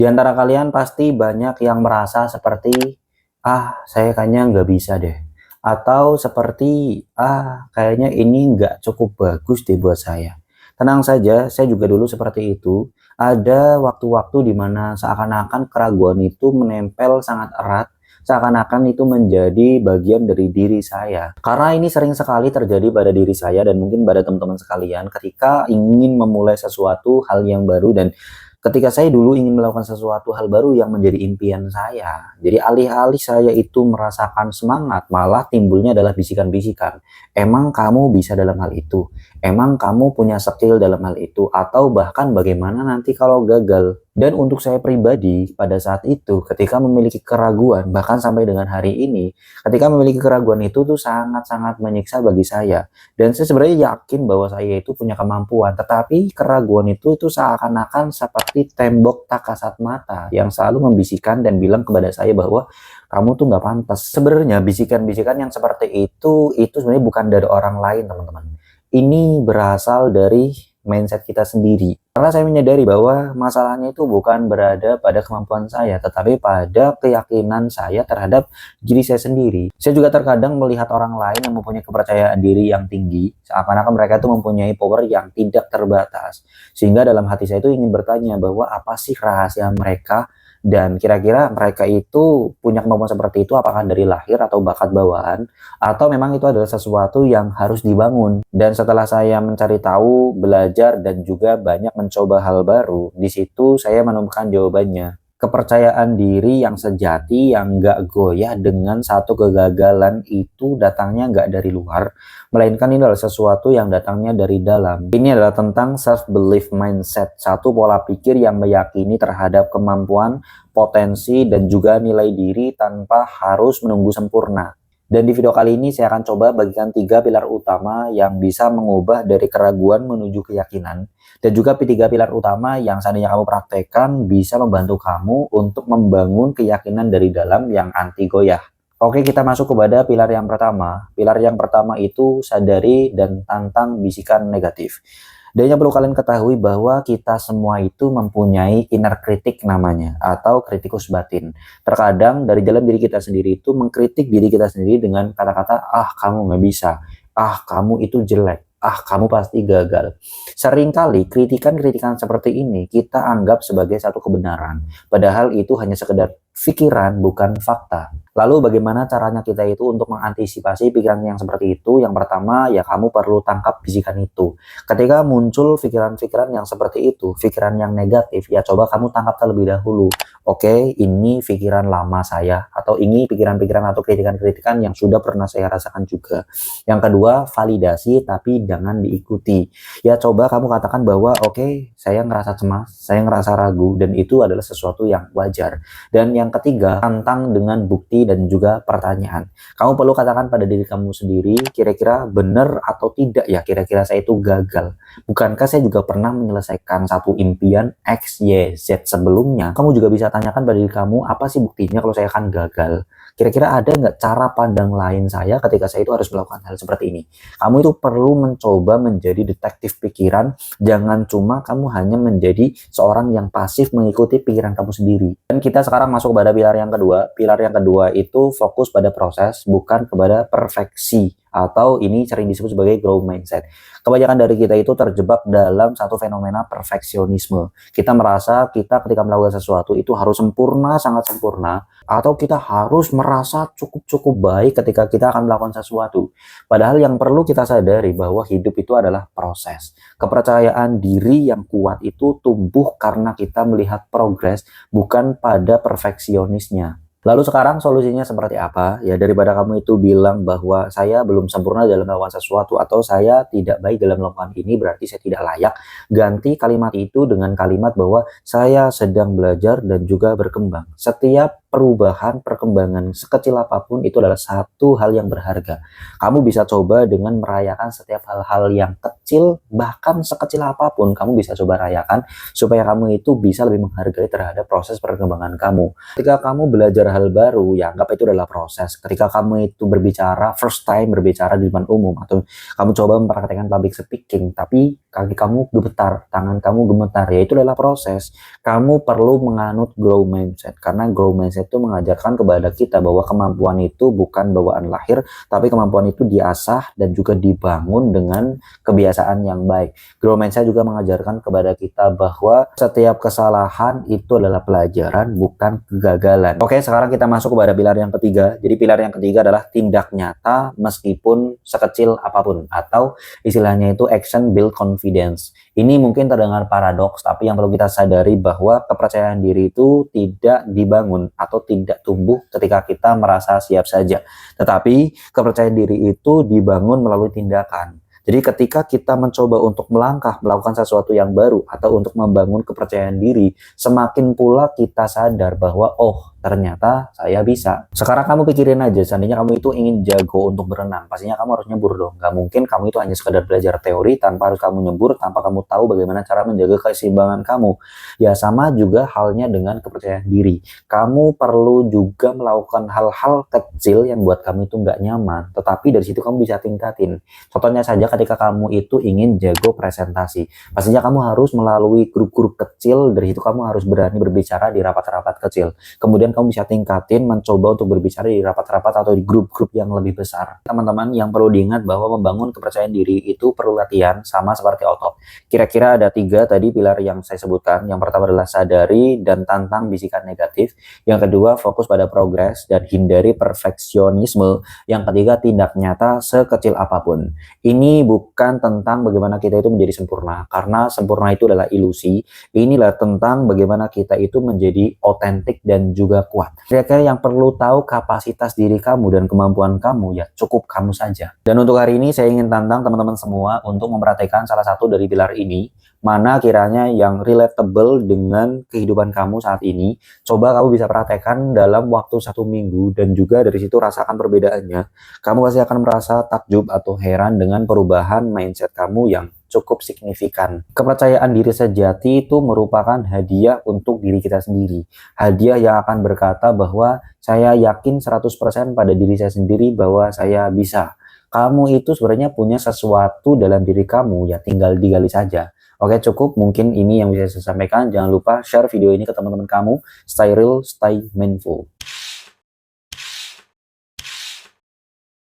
Di antara kalian pasti banyak yang merasa seperti, saya kayaknya nggak bisa deh. Atau seperti, kayaknya ini nggak cukup bagus deh buat saya. Tenang saja, saya juga dulu seperti itu. Ada waktu-waktu di mana seakan-akan keraguan itu menempel sangat erat, seakan-akan itu menjadi bagian dari diri saya. Karena ini sering sekali terjadi pada diri saya dan mungkin pada teman-teman sekalian ketika ingin memulai sesuatu hal yang baru dan ketika saya dulu ingin melakukan sesuatu hal baru yang menjadi impian saya. Jadi alih-alih saya itu merasakan semangat, malah timbulnya adalah bisikan-bisikan. Emang kamu bisa dalam hal itu? Emang kamu punya skill dalam hal itu? Atau bahkan bagaimana nanti kalau gagal? Dan untuk saya pribadi, pada saat itu ketika memiliki keraguan, bahkan sampai dengan hari ini, ketika memiliki keraguan itu tuh sangat-sangat menyiksa bagi saya. Dan saya sebenarnya yakin bahwa saya itu punya kemampuan, tetapi keraguan itu seakan-akan seperti tembok tak kasat mata yang selalu membisikkan dan bilang kepada saya bahwa kamu tuh nggak pantas. Sebenarnya bisikan-bisikan yang seperti itu sebenarnya bukan dari orang lain, teman-teman. Ini berasal dari mindset kita sendiri. Karena saya menyadari bahwa masalahnya itu bukan berada pada kemampuan saya, tetapi pada keyakinan saya terhadap diri saya sendiri. Saya juga terkadang melihat orang lain yang mempunyai kepercayaan diri yang tinggi, seakan-akan mereka itu mempunyai power yang tidak terbatas. Sehingga dalam hati saya itu ingin bertanya bahwa apa sih rahasia mereka dan kira-kira mereka itu punya kemampuan seperti itu apakah dari lahir atau bakat bawaan atau memang itu adalah sesuatu yang harus dibangun. Dan setelah saya mencari tahu, belajar dan juga banyak mencoba hal baru, di situ saya menemukan jawabannya. Kepercayaan diri yang sejati yang nggak goyah dengan satu kegagalan itu datangnya nggak dari luar, melainkan ini adalah sesuatu yang datangnya dari dalam. Ini adalah tentang self-belief mindset, satu pola pikir yang meyakini terhadap kemampuan, potensi, dan juga nilai diri tanpa harus menunggu sempurna. Dan di video kali ini saya akan coba bagikan 3 pilar utama yang bisa mengubah dari keraguan menuju keyakinan. Dan juga 3 pilar utama yang seandainya kamu praktekkan bisa membantu kamu untuk membangun keyakinan dari dalam yang anti goyah. Oke, kita masuk kepada pilar yang pertama. Pilar yang pertama itu sadari dan tantang bisikan negatif. Dan yang perlu kalian ketahui bahwa kita semua itu mempunyai inner critic namanya, atau kritikus batin. Terkadang dari dalam diri kita sendiri itu mengkritik diri kita sendiri dengan kata-kata, kamu nggak bisa, kamu itu jelek, kamu pasti gagal. Seringkali kritikan-kritikan seperti ini kita anggap sebagai satu kebenaran, padahal itu hanya sekedar pikiran bukan fakta. Lalu bagaimana caranya kita itu untuk mengantisipasi pikiran yang seperti itu? Yang pertama ya kamu perlu tangkap bisikan itu. Ketika muncul pikiran-pikiran yang seperti itu, pikiran yang negatif, ya coba kamu tangkap terlebih dahulu. Oke, ini pikiran lama saya, atau ini pikiran-pikiran atau kritikan-kritikan yang sudah pernah saya rasakan juga. Yang kedua, validasi tapi jangan diikuti. Ya coba kamu katakan bahwa oke, saya ngerasa cemas, saya ngerasa ragu, dan itu adalah sesuatu yang wajar. Dan yang ketiga, tantang dengan bukti dan juga pertanyaan. Kamu perlu katakan pada diri kamu sendiri, kira-kira benar atau tidak ya, kira-kira saya itu gagal. Bukankah saya juga pernah menyelesaikan satu impian X, Y, Z sebelumnya? Kamu juga bisa tanyakan pada diri kamu, apa sih buktinya kalau saya akan gagal? Kira-kira ada nggak cara pandang lain saya ketika saya itu harus melakukan hal seperti ini? Kamu itu perlu mencoba menjadi detektif pikiran, jangan cuma kamu hanya menjadi seorang yang pasif mengikuti pikiran kamu sendiri. Dan kita sekarang masuk pada pilar yang kedua. Pilar yang kedua itu fokus pada proses, bukan kepada perfeksi. Atau ini sering disebut sebagai growth mindset. Kebanyakan dari kita itu terjebak dalam satu fenomena perfeksionisme. Kita merasa kita ketika melakukan sesuatu itu harus sempurna, sangat sempurna. Atau kita harus merasa cukup-cukup baik ketika kita akan melakukan sesuatu. Padahal yang perlu kita sadari bahwa hidup itu adalah proses. Kepercayaan diri yang kuat itu tumbuh karena kita melihat progres, bukan pada perfeksionisnya. Lalu sekarang solusinya seperti apa? Ya daripada kamu itu bilang bahwa saya belum sempurna dalam melakukan sesuatu atau saya tidak baik dalam melakukan ini berarti saya tidak layak. Ganti kalimat itu dengan kalimat bahwa saya sedang belajar dan juga berkembang. Setiap perubahan, perkembangan sekecil apapun itu adalah satu hal yang berharga. Kamu bisa coba dengan merayakan setiap hal-hal yang kecil, bahkan sekecil apapun kamu bisa coba rayakan supaya kamu itu bisa lebih menghargai terhadap proses perkembangan kamu. Ketika kamu belajar hal baru, ya anggap itu adalah proses. Ketika kamu itu berbicara, first time berbicara di depan umum, atau kamu coba mempraktekkan public speaking, tapi kaki kamu gemetar, tangan kamu gemetar, ya itu adalah proses. Kamu perlu menganut grow mindset, karena grow mindset itu mengajarkan kepada kita bahwa kemampuan itu bukan bawaan lahir, tapi kemampuan itu diasah dan juga dibangun dengan kebiasaan yang baik. Grow mindset juga mengajarkan kepada kita bahwa setiap kesalahan itu adalah pelajaran, bukan kegagalan. Oke, sekarang kita masuk kepada pilar yang ketiga. Jadi pilar yang ketiga adalah tindak nyata meskipun sekecil apapun, atau istilahnya itu action build confidence. Ini mungkin terdengar paradoks, tapi yang perlu kita sadari bahwa kepercayaan diri itu tidak dibangun atau tidak tumbuh ketika kita merasa siap saja. Tetapi kepercayaan diri itu dibangun melalui tindakan. Jadi ketika kita mencoba untuk melangkah, melakukan sesuatu yang baru, atau untuk membangun kepercayaan diri, semakin pula kita sadar bahwa, oh ternyata saya bisa. Sekarang kamu pikirin aja, seandainya kamu itu ingin jago untuk berenang, pastinya kamu harus nyebur dong. Gak mungkin kamu itu hanya sekedar belajar teori tanpa harus kamu nyebur, tanpa kamu tahu bagaimana cara menjaga keseimbangan kamu. Ya sama juga halnya dengan kepercayaan diri. Kamu perlu juga melakukan hal-hal kecil yang buat kamu itu nggak nyaman, tetapi dari situ kamu bisa tingkatin. Contohnya saja ketika kamu itu ingin jago presentasi, pastinya kamu harus melalui grup-grup kecil, dari situ kamu harus berani berbicara di rapat-rapat kecil. Kemudian kamu bisa tingkatin mencoba untuk berbicara di rapat-rapat atau di grup-grup yang lebih besar. Teman-teman, yang perlu diingat bahwa membangun kepercayaan diri itu perlu latihan, sama seperti otot. Kira-kira ada 3 tadi pilar yang saya sebutkan. Yang pertama adalah sadari dan tantang bisikan negatif. Yang kedua, fokus pada progres dan hindari perfeksionisme. Yang ketiga, tindak nyata sekecil apapun. Ini bukan tentang bagaimana kita itu menjadi sempurna, karena sempurna itu adalah ilusi. Inilah tentang bagaimana kita itu menjadi otentik dan juga kuat. Kira-kira yang perlu tahu kapasitas diri kamu dan kemampuan kamu, ya cukup kamu saja. Dan untuk hari ini saya ingin tantang teman-teman semua untuk memperhatikan salah satu dari pilar ini, mana kiranya yang relatable dengan kehidupan kamu saat ini. Coba kamu bisa praktekkan dalam waktu 1 minggu, dan juga dari situ rasakan perbedaannya. Kamu pasti akan merasa takjub atau heran dengan perubahan mindset kamu yang cukup signifikan. Kepercayaan diri sejati itu merupakan hadiah untuk diri kita sendiri. Hadiah yang akan berkata bahwa saya yakin 100% pada diri saya sendiri bahwa saya bisa. Kamu itu sebenarnya punya sesuatu dalam diri kamu, ya tinggal digali saja. Oke, cukup mungkin ini yang bisa saya sampaikan. Jangan lupa share video ini ke teman-teman kamu. Stay real, stay mindful.